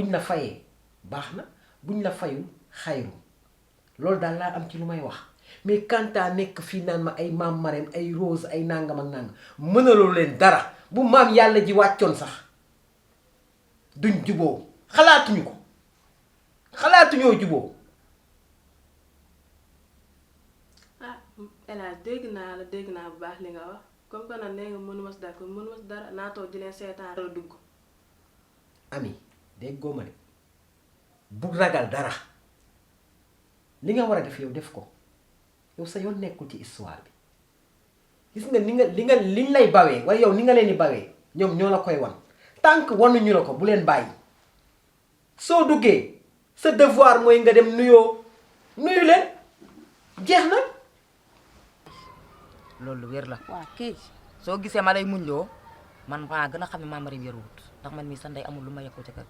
buñ la fayee baax na buñ la fayul xayru loolu daal laa am ci lu may wax mais kanta nekk fii naan ma ay maam Marème ay Rose ay nangam ak nangam mënaloo leen dara bu maam yàlla ji wàccoon sax duñ juboo xalaatuñu ko xalaatuñoo juboo. ah El Hadj dégg naa bu baax li nga wax comme que nag nee nga mënuma si d'accord mënuma si dara naa toog di leen seetaan la dugg. Ami déggoo ma de bu ragal dara li nga war a def yow def ko yow sa yoon nekkul ci histoire bi gis nga liñ lay bawee wala yow ni nga leen di bawee ñoom ñoo la koy wan tant que wanuñu la ko bu leen bàyyi soo duggee sa devoir mooy nga dem nuyu leen jeex na. loolu wér la. waaw kay. soo gisee ma lay muñ loo man maa gën a xam ne Mame Marie yaruwut ndax man mii sa ndey amul lu ma yekkoo ca kër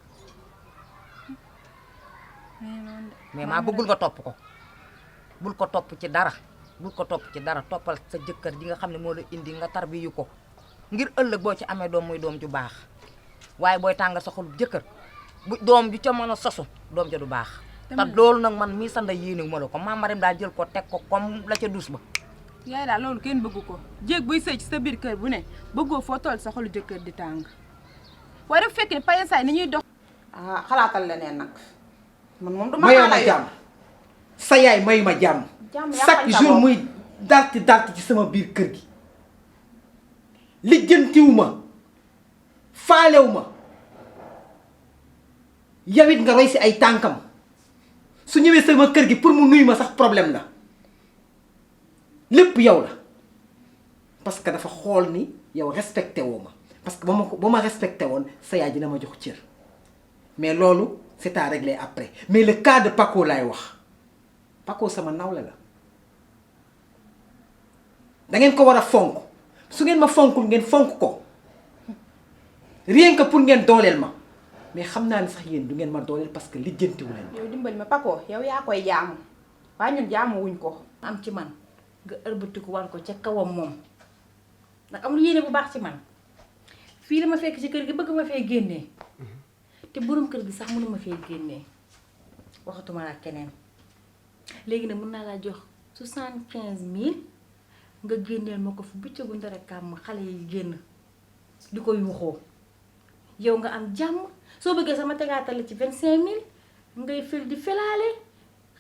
mais maa bëggul nga topp ko bul ko topp ci dara toppal sa jëkkër ji nga xam ne moo la indi nga tarbiyu ko ngir ëllëg boo ci amee doom muy doom ju baax waaye booy tàngal sa xol jëkkër bu doom ju ca mën a sosu doom ja du baax te loolu nag man mii sa ndey yéene ma la ko Mame Marie daal jël ko teg ko comme la ca dus ba yaay daal loolu kenn bëggu ko jéeg buy sëy ci sa biir kër bu ne bëggoo foo toll sa xolu jëkkër di tàng waaye dafa fekk ne payensaay ni ñuy dox. ah xalaatal leneen nag man moom du ma mayoo ma jàmm sa yaay mayu ma jàmm chaque jour muy darti ci sama biir kër gi lijjantiwu ma faalewu ma yow it nga roy si ay tànkam su ñëwee sama kër gi pour mu nuyu ma sax problème la lépp yow la parce que dafa xool ni yow respecté woo ma parce que ba ma respecté woon sa yaay dina ma jox cër mais loolu c'est à régler après mais le cas de Paco laay wax Paco sama nawle la da ngeen ko war a fonk su ngeen ma fonkul ngeen fonk ko rien que pour ngeen dooleel ma mais xam naa ni sax yéen du ngeen ma dooleel parce que lijjantiwu leen ma. yow dimbali ma Paco yow yaa koy jaamu waaye ñun jaamu wuñ ko. am ci man nga ërbatiku war ko ca kawam moom ndax amul yéene bu baax ci man fii la ma fekk ci kër gi bëgg ma fee génnee te borom kër gi sax mënu ma fee génnee waxatuma la keneen léegi nag mën naa laa jox 75000 nga génneel ma ko fu bëccëgu ndara kàmm xale yi génn di ko yuuxoo yow nga am jàmm soo bëggee sama tegaatal ci 25000 ngay fil di felaale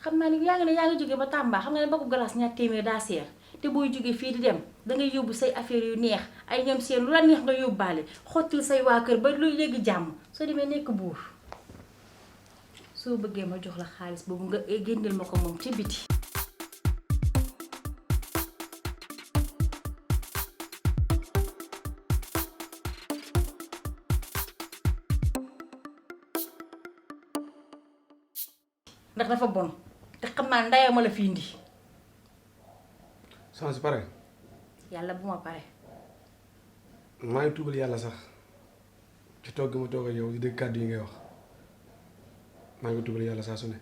xam naa ni yaa ngi jógee ba Tamba xam nga ne ba ko glace ñaar téeméer daa seer te booy jógee fii di dem dangay yóbbu say affaire yu neex ay ñoom seen lu la neex nga yóbbaale xottil say waa kër ba lu yëgg jàmm soo demee nekk buur soo bëggee ma jox la xaalis boobu nga génneel ma ko moom ci biti. ndax dafa bon te xam naa ndayam ma la fi indi. soxna si pare. yàlla bu ma pare. maa ngi tuubal yàlla sax ci toog gi ma toog ak yow di dégg kàddu yi ngay wax maa ngi tuubal yàlla saa su ne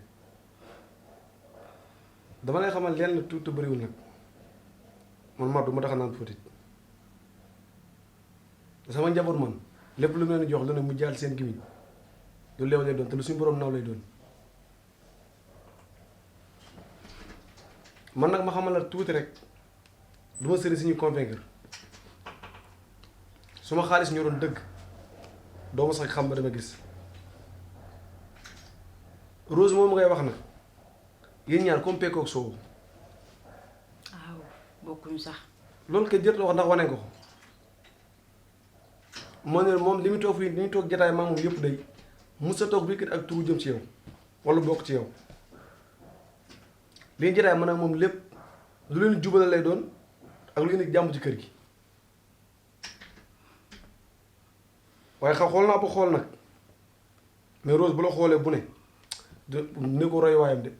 dama lay xamal lenn tuuti bëriwul nag man mar du ma tax a naan fóotit sama njaboot man lépp lu mu leen jox lu ne mu jaal seen gimiñ lu leew lay doon te lu suñu borom naw lay doon man nag ma xamal la tuuti rek du ma sëriñ si ñu convaincre su ma xaalis ñoroon dëgg doo ma sax xam ba dama gis Rose moom ngay wax na yéen ñaar comme pekook soowu waaw bokkuñu sax. loolu kay jër wax ndax wane nga ko moo ne moom li muy toog fii li muy toog jataay maa moom yëpp day mus sa toog bii ak turu jëm ci yow wala bokk ci yow li ñu jataay man ak moom lépp lu leen jubale lay doon ak lu indi jàmm ci kër gi waaye xam xool naa ba xool nag mais Rose bu la xoolee bu ne ne ko roy waayam de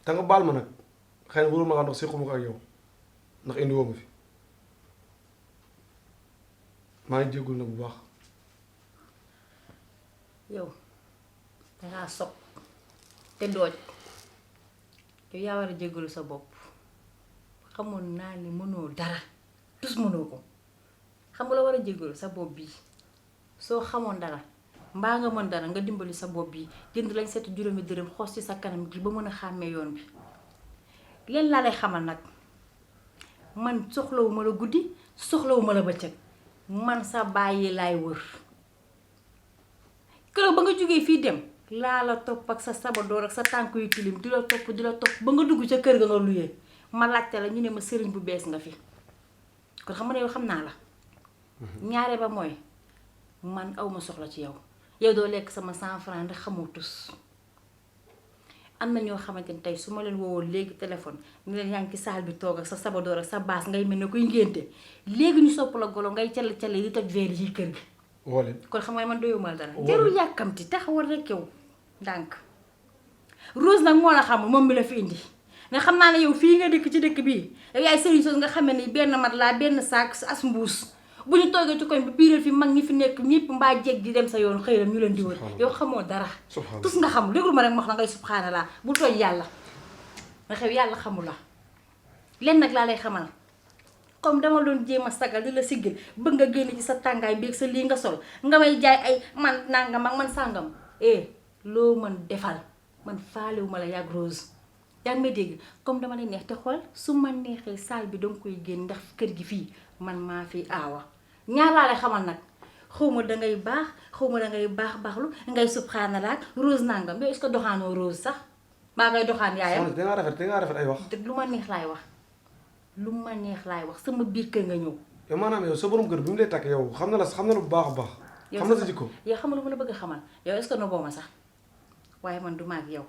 te nga baal ma nag xëy na warul ma xam ndax séquma ko ak yow ndax indi woo ma fi maa ngi jéggul nag bu baax yow dangaa sob te dooj yow yaa war a jéggalu sa bopp xamoon naa ni mënoo dara tus mënoo ko xam nga la war a jéggalu sa bopp bii soo xamoon dara mbaa nga mën dara nga dimbali sa bopp bi jënd lañ seetu juróomi dërëm xoos ci sa kanam gi ba mën a xàmmee yoon bi leen laa lay xamal nag man soxlawuma la guddi soxlawuma la bëccëg man sa bàyyi laay wër keroog ba nga jógee fii dem laa la topp ak sa sabadoor ak sa tànk yu tilim di la topp ba nga dugg ca kër ga nga luyee ma laajte la ñu ne ma sëriñ bu bees nga fi kon xam nga ne yow xam naa la ñaare ba mooy man awma soxla ci yow yow doo lekk sama 100 francs ndax xamoo tus am na ñoo xamante ni tey su ma leen woowoon léegi téléphone ni leen yaa ngi ci saal bi toog ak sa sabadoor ak sa baas ngay mel ne kuy ngénte léegi ñu sopp la golo ngay cale di toj verre yi kër gi woo leen kon xam nga man doyuma dara jarul yàkkamti taxawal rek yow ndànk Rose nag moo la xamul moom mi la fi indi nga xam naa ne yow fii nga dëkk ci dëkk bii yow yaay sëriñ soos nga xamee ni benn mat laa benn saak as mbuus bu ñu toogee ci koñ bi biiral fi mag ñi fi nekk ñëpp mbaa jeg di dem sa yoon xëy na ñu leen di wër yow xamoo dara tus nga xam déglu ma rek ma wax la ngay subhanallah bu tooñ yàlla nga xew yàlla xamul la len nag laa lay xamal comme dama doon jéem a sagal di la siggil bëgg nga génn ci sa tàngaay bi ak sa lii nga sol nga may jaay ay man nangam ak man sàngam loo mën defal man faalewu ma la yàgg Rose yaa ngi may dégg comme dama lay neex te xool su ma neexee saal bi danga koy génn ndax kër gi fii man maa fi aawa ñaar laa lay xamal nag xawma dangay baax xawma dangay baaxlu ngay subhanallah Rose nangam yow est-ce que doxaanoo Rose sax maa ngay doxaan yaayam dangaa rafet ay wax lu ma neex laay wax lu ma neex laay wax sama biir kër nga ñëw yow maanaam yow sa borom kër bi mu lay takk yow xam na la bu baax a baax xam na sa jikko yow xam nga lu ma la bëgg a xamal yow est-ce que noboo ma sax waaye man du ma ak yow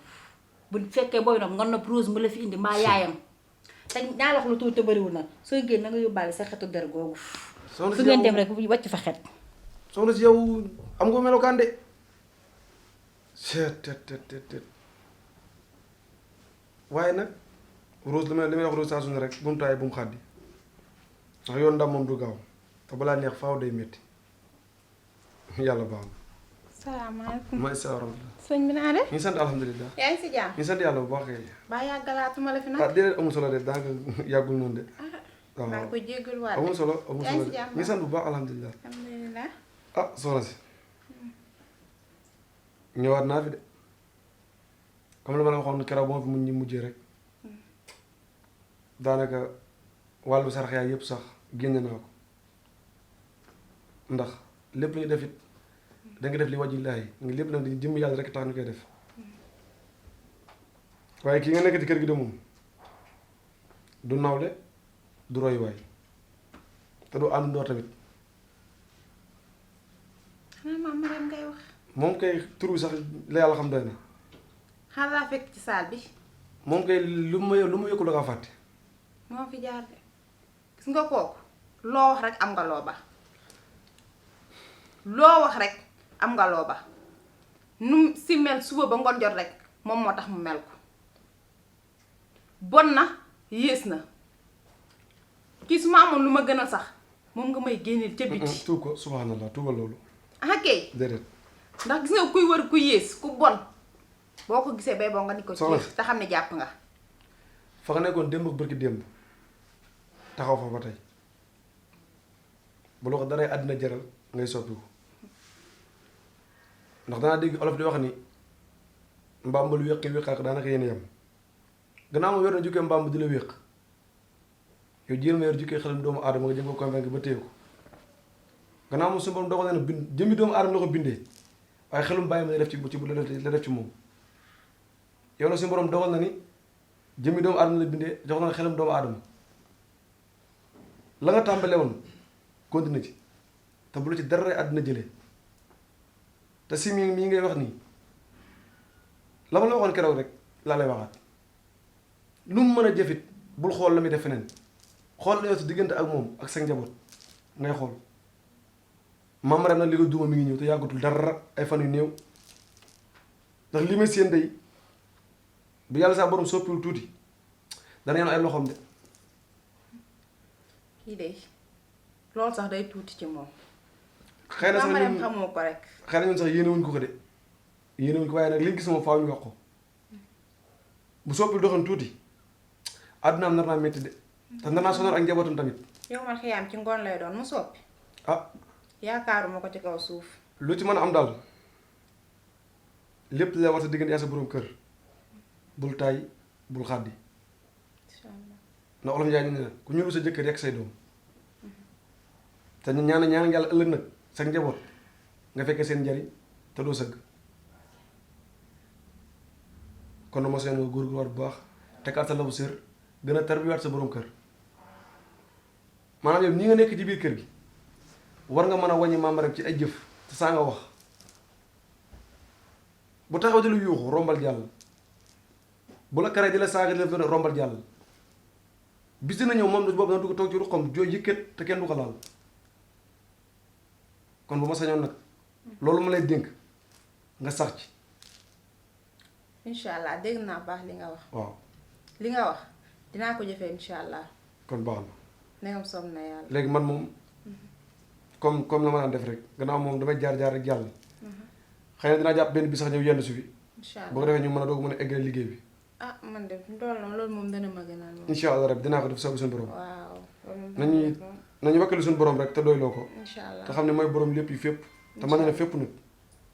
bu fekkee booy nopp nga nopp Rose mu la fi indi mbaa yaayam te ñaa wax lu tuuti te bëriwul nag sooy génn na nga yóbbaale sa xetu der googu fu ngeen dem rek wàcc fa xet soxna si yow am nga melokaan de waaye nag Rose li may wax Rose saa su ne rek bu mu taay bu mu xàddi ndax yoon ndam moom du gaaw te balaa neex faaw day métti yàlla baax na. salaamaaleykum. maa ngi si waroon. sëñ bi naa de. ñu ngi sant alhamdulilah. yaa ngi si jàmm. ñu ngi sant yàlla bu baax kay. ba yàggalaatuma la fi nag. ah déedéet amul solo de daanaka yàggul noonu de. waaw maa ngi koy jégalu waat. amul solo yaa ngi si de jàmm ñu ngi sant bu baax alhamdulilah. alhamdulilah. ah soxna si ñëwaat naa fi de comme li ma la waxoon keroog ba ma fi mu ñu mujjee rek daanaka wàllu sarax yaay yëpp sax génne naa ko ndax lépp lu ñu def it da nga def li wàjji laay ngi lépp nag di jëm yàlla rek tax ñu koy def waaye kii nga nekk ci kër gi de moom du nawle du roy waay te du àndandoo tamit xanaa maam Mariam ngay wax. moom kay tur bi sax la yàlla xam doy na xanaa laa fekk ci saal bi. moom kay lu ma yëkkul da ngaa fàtte moo fi jaar de gis nga kooku loo wax rek am nga loo ba loo wax rek am nga loo ba nu si mel suba ba ngoon jot rek moom moo tax mu mel ko bon na yées na kii su ma amoon lu ma gënal sax moom nga may génneel ca biti. tuub ko subhanallah tuubal loolu ah kay déedéet ndax gis nga kuy wër ku yées ku bon boo ko gisee bay boo nga ni ko ci soxna si te xam ne jàpp nga. fa nga nekkoon démb ak bërki démb taxaw fa ba tey bu la ko daray àddina jaral ngay soppiku ndax danaa dégg olof di wax ni mbaam lu wéqi wéqaak daanaka yéen yam gannaaw moom yor na jukkee mbaam di la wéq yow jéem a yor jukkee xelam doomu aadama nga jëm ko convaincre ba téye ko gannaaw moom suñu borom dogal na ne bind jëmmi doomu aadama la ko bindee waaye xelum bàyyi ma la def ci la def ci moom yow nag suñu borom dogal na ni jëmmi doomu aadama la bindee jox na xelam doomu aadama la nga tàmbale woon continue ci te bu la ci dara àddina jëlee te si mii ngay wax nii la ma la waxoon keroog rek laa lay waxaat lu mu mën a jëfit bul xool la muy def feneen xool la yow si diggante ak moom ak sa njaboot ngay xool maam rem nag li ko duuma mi ngi ñëw te yàggatul dara ay fan yu néew ndax li may seen day bu yàlla saa borom soppiwul tuuti dana yenu ay loxoom de kii de loolu sax day tuuti ci moom. xëy na sax ma dem ñun xamoo ko rek. xëy na ñun sax yéene wuñ ko de yéene wuñ ko waaye nag li gis moom faaw ñu wax ko bu soppi doxoon tuuti àddunaam nar naa métti de te nar naa sonal ak njabootam tamit yow man xiyaam ci ngoon lay doon mu soppi. ah yaakaaruma ko ci kaw suuf. lu ci mën a am daal lépp la war sa diggante yaa sa borom kër bul taay bul xàddi ndax olof Njaay ne ku ñuul sa jëkkër yekk say doom te ñu ñaan yàlla ëllëg nag sa njaboot nga fekkee seen njariñ te doo sëgg kon na ma seen nga góorgóorluwaat bu baax tekkaat sa labu sër gën a tarbiwaat sa borom kër maanaam yow ñi nga nekk ci biir kër gi war nga mën a wàññi maam rek ci ay jëf te saa nga wax bu taxaw di lu yuuxu rombal jàll bu la karee di la saaga di la rombal jàll bis dina ñëw moom boobu na du ko toog ci ruqam joo yëkkat te kenn du ko laal kon bu ma sañoon nag loolu ma lay dénk nga sax ci incha allah dégg naa baax li nga wax. waaw li nga wax dinaa ko jëfee incha allah. kon baax na ndegam soob na yàlla. léegi man moom comme la ma daan def rek gannaaw moom damay jaar rek jàll xëy na dinaa jàpp benn bi sax ñëw yenn su fi incha boo ko allah defee ñu mën a doog mën a eggale liggéey bi ah man de loolu moom dana ma gënal moom. incha allah rek dinaa ko def soobu suñu borom waaw loolu moom nañuy nañu wakkali suñu borom rek te doyloo ko incha allah te xam ne mooy borom lépp yi fépp te mën na ne fépp nag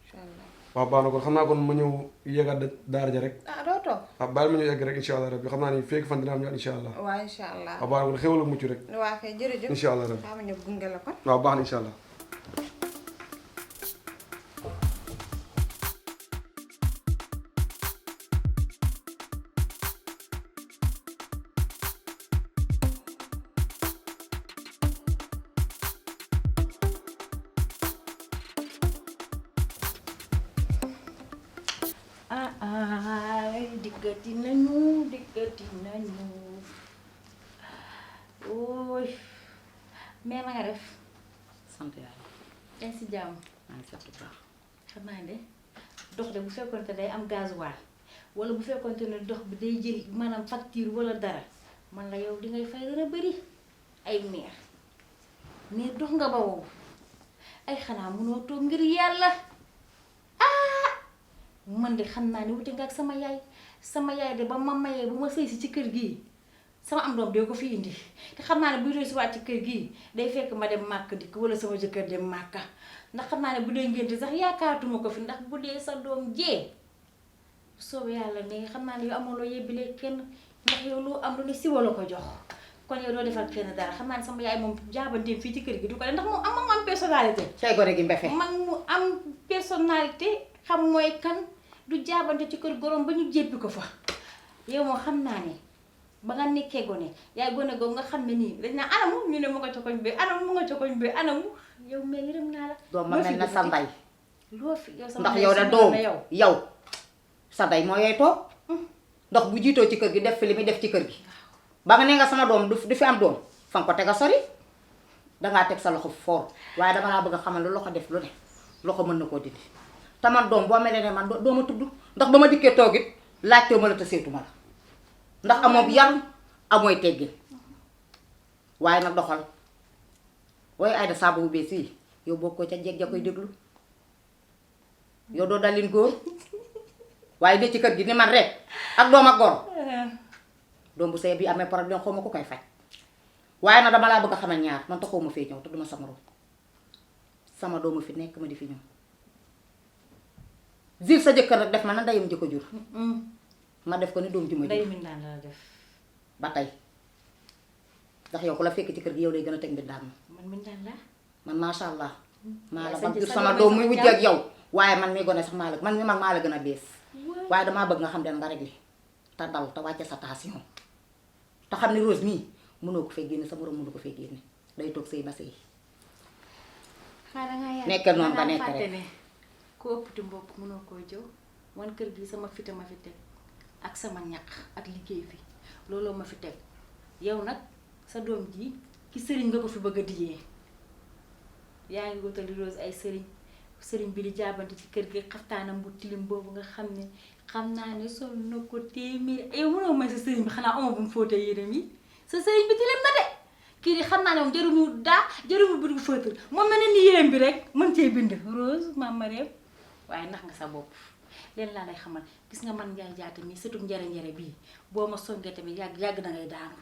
incha allah. waaw baax na kon xam naa kon ma ñëw yeggaat daara ja rek ah doo toog. waaw baal ma ñëw egg rek incha allah rabbi xam naa ni fekk fan dina am ñëwaat incha allah waaw incha allah. waaw baax na kon xéwal ak mucc rek waa kay jërëjëf. incha allah rabbi xaaral ma ñëw gunge la kon. waaw baax na incha allah diggati nañu ooy mais na nga def sant yàlla yaa ngi si jàmm maa ngi sant bu baax xam naa ne dox de bu fekkoon te day am gasoil wala bu fekkoon te ne dox bi day jël maanaam facture wala dara man la yow di ngay fay dana bëri ay meer mais dox nga ba wow ay xanaa munoo toog ngir yàlla man de xam naa ne wuti nga ak sama yaay de ba ma mayee bu ma sëy si ci kër gii sama am doom dee ko fi indi te xam naa ne buy réussi waat ci kër gii day fekk ma dem màkk dikk wala sama jëkkër dem màkka ndax xam naa ne bu dee ngénte sax yaakaartuma ko fi ndax bu dee sa doom jee soobee yàlla ne xam naa ne yow amoon loo yebbilee kenn ndax yow loo am lu ne siwa la ko jox kon yow doo defal kenn dara xam naa ne sama yaay moom jaabanteem fii ci kër gi du ko def ndax moom am personnalité cay gone gi mbefe mag mu am personnalité xam mooy kan du jaabante ci kër gorom ba ñu jéppi ko fa yow moo xam naa ne ba nga nekkee gone yaay gone googu nga xam ne nii dañ naa anamu ñu ne mu nga ca koñ bi anamu mu nga ca koñ bi anamu yow mais yërëm naa la doom ma mel na sa ndey loo fi yow sama ndax ndey yow da sama doom yow yow sa ndey moo yooy toog ndox bu jiitoo ci kër gi def fi li muy def ci kër gi ba nga ne nga sama doom du fi am doom fa nga ko teg a sori dangaa teg sa loxo foor waaye dama laa bëgg a xamal lu loxo def lu ne loxo mën na koo dindi te man doom boo mel ne man doo ma tudd ndax ba ma dikkee toog it laajtoo ma la te seetuma la ndax amoo yar amooy teggin waaye nag doxal waaye ay da saabu bu bees yi yow boo ko ca jeeg ja koy déglu yow doo dalin góor waaye de ci kër gi ni man rek ak doom ak goro doom bu sëy bi amee problème xaw ma ko koy faj waaye nag dama laa bëgg a xamal ñaar man taxaw ma fee ñëw te duma sama rom sama doomu fi nekk ma di fi ñëw zil sa jëkkër rek def ma na ndeyam ji ko jur ma def ko ni doom ji ma ndey jur mi daan la def ba tey ndax yow ku la fekk ci kër gi yow lay gën a teg mbir daan man mi daan la man macha allah maa la waaye ba sa jur sa sama doom doom yi muy sama wujj ak yow waaye man mi gone sax maa la man mi mag maa la gën a bees waaye damaa bëgg nga xam den nga rek li te dal te wàcce sa tension te xam ne Rose mii mënoo ko fee génne sa borom mënu ko fee génne day toog sëy ba sëy nekkal noonu nga nekk rek. ne ku ëpp ti mbokk mënoo koo jëw man kër gi sama fite ma fi teg ak sama ñaq ak liggéey fi looloo ma fi teg yow nag sa doom ji ki sëriñ nga ko fi bëgg a dijee yaa ngi wutali Rose ay sëriñ bi di jaabante ci kër gi xaftaanam bu tilim boobu nga xam ne xam naa ne sol na ko téeméer yow mënoo may sa sëriñ bi xanaa oma bu mu fóotee yéreem yi sa sëriñ bi tilim na de kii di xam naa ne moom jarumu daa jarumu bu fëtër moom mel ne ni yéreem bi rek mën cee bind Rose Mame Mariam waaye nax nga sa bopp leen laa lay xamal gis nga man Njaay Jaata mi surtout njare bii boo ma songee tamit yàgg na ngay daanu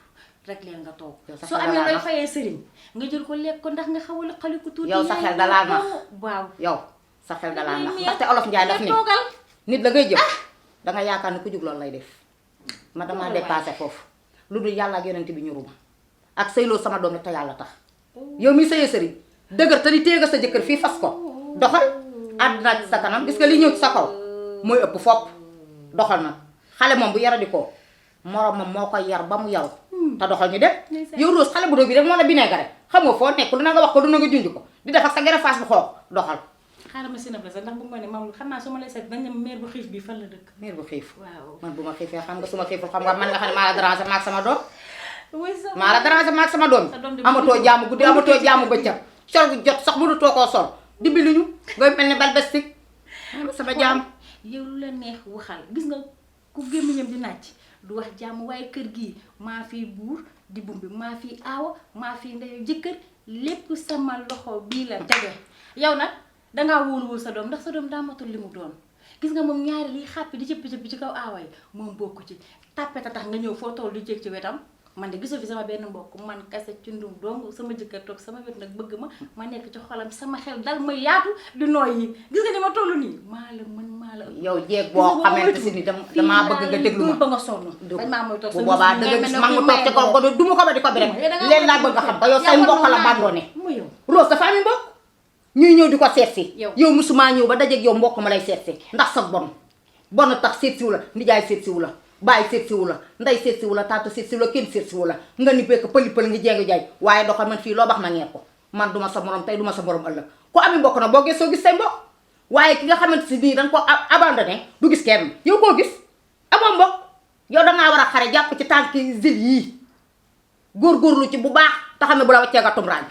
rek leen nga toog soo amee looy fayee sëriñ nga jël ko lekk ko ndax nga xaw a xali ko tuuti yow sa xel dalaa nax waaw yow sa xel dalaa nax ndaxte olof Njaay daf ni nit la ngay jëf danga yaakaar ni ku jug loolu lay def ma damaa dépassé foofu lu dul yàlla ak yonent bi ñuruma ak sëyloo sama doom te yàlla tax yow mi sëyee sëriñ dëgër te di téega sa jëkkër fii fas ko doxal àddina ci sa kanam gis nga li ñëw ci sa kaw mooy ëpp fopp doxal na xale moom bu yara di ko moromam moo koy yar ba mu yaru te doxal ñu dem yow Rose xale bu doo bi rek moo la bineegare xam nga foo nekk lu na nga wax ko lu na nga junj ko di def ak sa gere faas bu xoox doxal xaaral ma sinab la sax ndax bu ma ne mam xam naa su ma lay seet dañ ne meer bu xiif bi fan la dëkk meer bu xiif waaw man bu ma xiifee xam nga su ma xiiful xam nga man nga xam ne maa la déranger maag sama doom way sa maa la déranger maag sama doom Sa doom di amatoo jaamu guddi amatoo jaamu bëccëg sol gu jot sax mënu too koo sol dimbali ñu ngay mel ne bal bestik sama jaam yow lu la neex waxal gis nga ku gémmiñam di nàcc du wax jàmm waaye kër gii maa fi buur di bumbi maa fi aawa maa fi ndeyu jëkkër lépp sama loxo bii la tege yow nag dangaa wóoluwul sa doom ndax sa doom daa matul li mu doon gis nga moom ñaari liy xàppi di cëppi ci kaw aawa yi moom bokku ci tàppeta tax nga ñëw foo toll di jéeg ci wetam man de gisoo fi sama benn mbokk man kase cundum dong sama jëkkër toog sama wet nag bëgg ma nekk ci xolam sama xel dal ma yaatu di nooy yi gis nga ni ma toll nii maa la mën maa la yow jeeg boo xamante si ni damaa bëgg nga déglu ma ba nga sonn bañ maa mooy toog bu boobaa dëgg gis man mu toog ci kaw ko du ma ko ba di ko bi rek leen laa bëgg a xam ba yow say mbokk la bandoone mu yow Rose dafa ami mbokk ñuy ñëw di ko seet si Yow. yow musuma ñëw ba dajeeg yow mbokk ma lay seet si ndax sa bon tax seet siwu la nijaay seet siwu la bàyyi seet siwu la nday seet siwu la taata seet siwu la kenn seet siwu la nga ni bekk pëli ngi jéngi jaay waaye doxal man fii loo bax ma ñeer ko man duma sa morom tey duma sa morom ëllëg ku ami mbokk na boo gëstoo gis say mbokk waaye ki nga xamante si nii danga ko abandonné du gis kenn yow koo gis amoo mbokk yow dangaa war a xare jàpp ci tànk zil yii góorgóorlu ci bu baax te xam ne bu la waccee nga tumuraan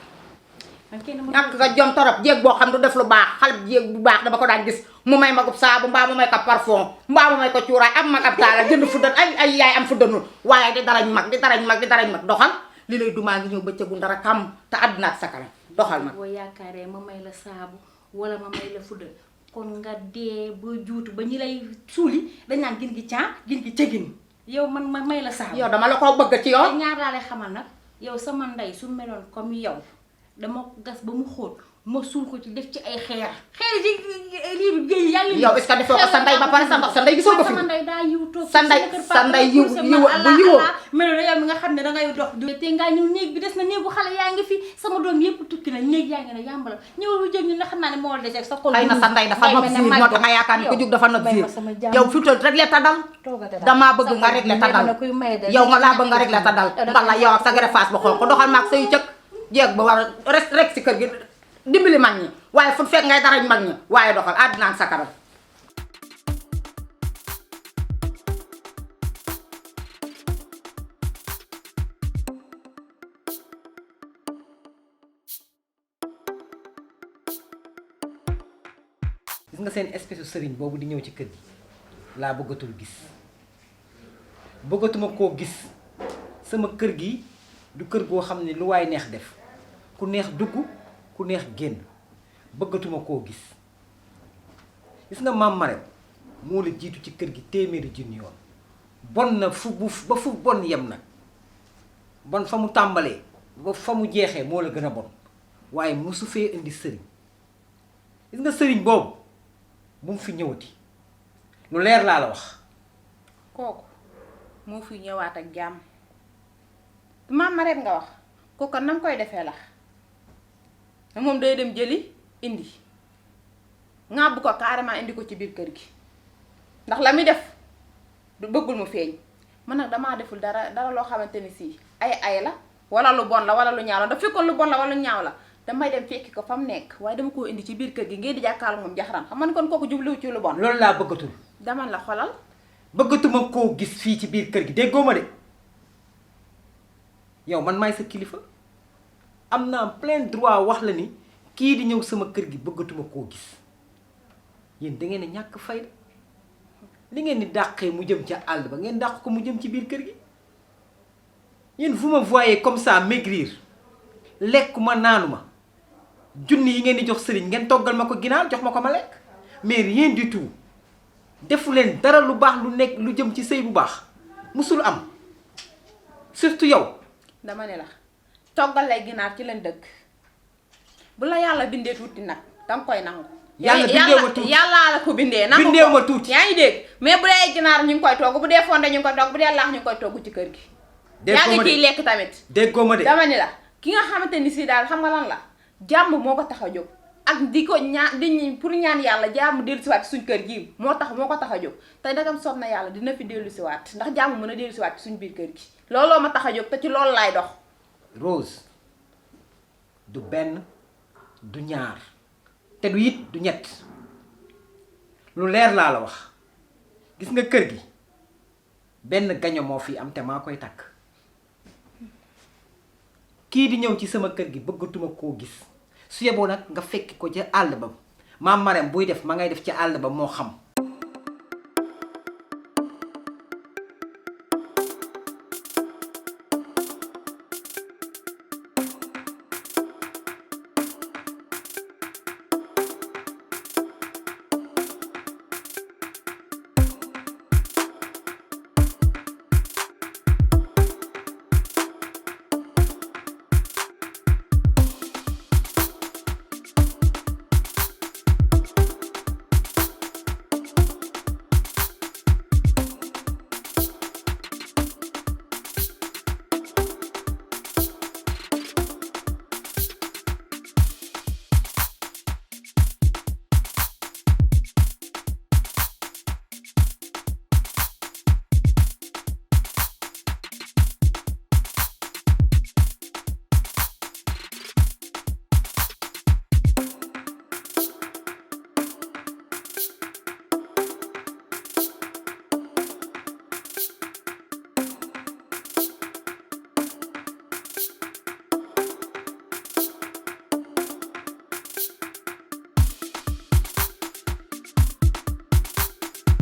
ñàkk nga jom torop jéeg boo xam du def lu baax xale jéeg bu baax dama ko daan gis mu may magub saabu mbaa mu may ko parfum mbaa mu may ko cuuraay am mag ab taala jënd fuddan ay yaay am fuddanul waaye di darañ mag doxal li lay dumaa ngi ñëw bëccëgu ndara kam te àddina ak sa kanam doxal mag boo yaakaaree ma may la saabu wala ma may la fuddal kon nga dee ba juutu ba ñi lay suuli dañ naan gin gi caa gin gi cëgin yow man ma may la saabu yow dama la ko bëgg ci yow te ñaar laa lay xamal nag yow sama ndey su meloon comme yow dama ko gas ba mu xóot ma suul ko ci def ci ay xeer ci lii bi géej yaa ngi yow est-ce que defoo ko sa ndey ba pare sa ndey gisoo ko fi sama ndey daa yiw toog sa ndey yiw bu yiwoo melo na yow mi nga xam ne dangay dox te ngaa ñëw néeg bi des na néegu xale yaa ngi fi sama doom yépp tukki na néeg yaa ngi ne yàmbala ñëwal bu jóg ñu ne xam naa ne moo la desee sa xol ay na sa ndey dafa nopp fiir moo tax nga yaakaar ni ko jug dafa nopp fiir yow fi toll rek la tadal damaa bëgg nga régler tadal yow nga laa bëgg nga régler tadal ndax la yow ak sa greffage ba xool ko doxal maag say cëkk jeeg ba war a rest rek si kër gi dimbali mag ñi waaye fu fekk ngay darañ mag ñi waaye doxal àddina ak sa kanam gis nga seen espèce sëriñ boobu di ñëw ci kër gi laa bëggatul gis bëggatuma koo gis sama kër gi du kër goo xam ne lu waay neex def ku neex dugg ku neex génn bëggatuma koo gis gis nga maam Marème moo la jiitu ci kër gi téeméeri junni yoon bon na fu bon yem nag bon fa mu tàmbalee ba fa mu jeexee moo la gën a bon waaye mosu fee indi sëriñ gis nga sëriñ boobu bu mu fi ñëwati lu leer laa la wax kooku moo fi ñëwaat ak jàmm maam Marème nga wax kooku nam koy defee la moom day dem jëli indi ŋàbb ko carrément indi ko ci biir kër gi ndax la muy def du bëggul mu feeñ man nag damaa deful dara loo xamante ni sii ay la wala lu bon la wala lu ñaaw la dafa fekkoon lu bon la wala lu ñaaw la damay dem fekki ko fa mu nekk waaye dama koo indi ci biir kër gi ngeen di jàkkaarloo moom jaxaran xam man kon kooku jubluwu ci lu bon loolu laa bëggatul dama la xolal bëggatuma koo gis fii ci biir kër gi déggoo ma de yow man maay sa kilifa am naa plein droit wax la ni kii di ñëw sama kër gi bëggatuma koo gis yéen da ngeen a ñàkk fayda li ngeen di dàqee mu jëm ca àll ba ngeen dàq ko mu jëm ci biir kër gi yéen vous me voyez comme ça maigrir lekkuma naanuma junni yi ngeen di jox sëriñ ngeen toggal ma ko ginaar jox ma ko ma lekk mais rien du tout defu leen dara lu baax lu nekk lu jëm ci sëy bu baax musul am surtout yow dama ne la toggal lay ginaar ci leen dëkk bu la yàlla bindee tuuti nag danga koy nangu yàlla bindeewu ma tuuti yàllaa la ko bindee. nangu ko bindeewu ma tuuti. yaa ngi dégg mais bu dee ginaar ñu ngi koy togg bu dee fonde ñu ngi koy togg bu dee laax ñu ngi koy togg ci kër gi. yaa ngi ciy lekk tamit. déggoo ma de dama ni la ki nga xamante ni si daal xam nga lan la jàmm moo ko tax a jóg ak di ko ñaan di pour ñaan yàlla jàmm dellusiwaat ci suñ kër gi moo ko tax a jóg te ndagam soob na yàlla dina fi dellusiwaat ndax jàmm mën a dellusiwaat ci suñ biir kër gi looloo ma tax a jóg te ci loolu laay dox. Rose du benn du ñaar te du it du ñett lu leer laa la wax gis nga kër gi benn gaño moo fi am te maa koy takk kii di ñëw ci sama kër gi bëggatuma koo gis su yeboo nag nga fekki ko ca àll ba maam Marème buy def ma ngay def ci àll ba moo xam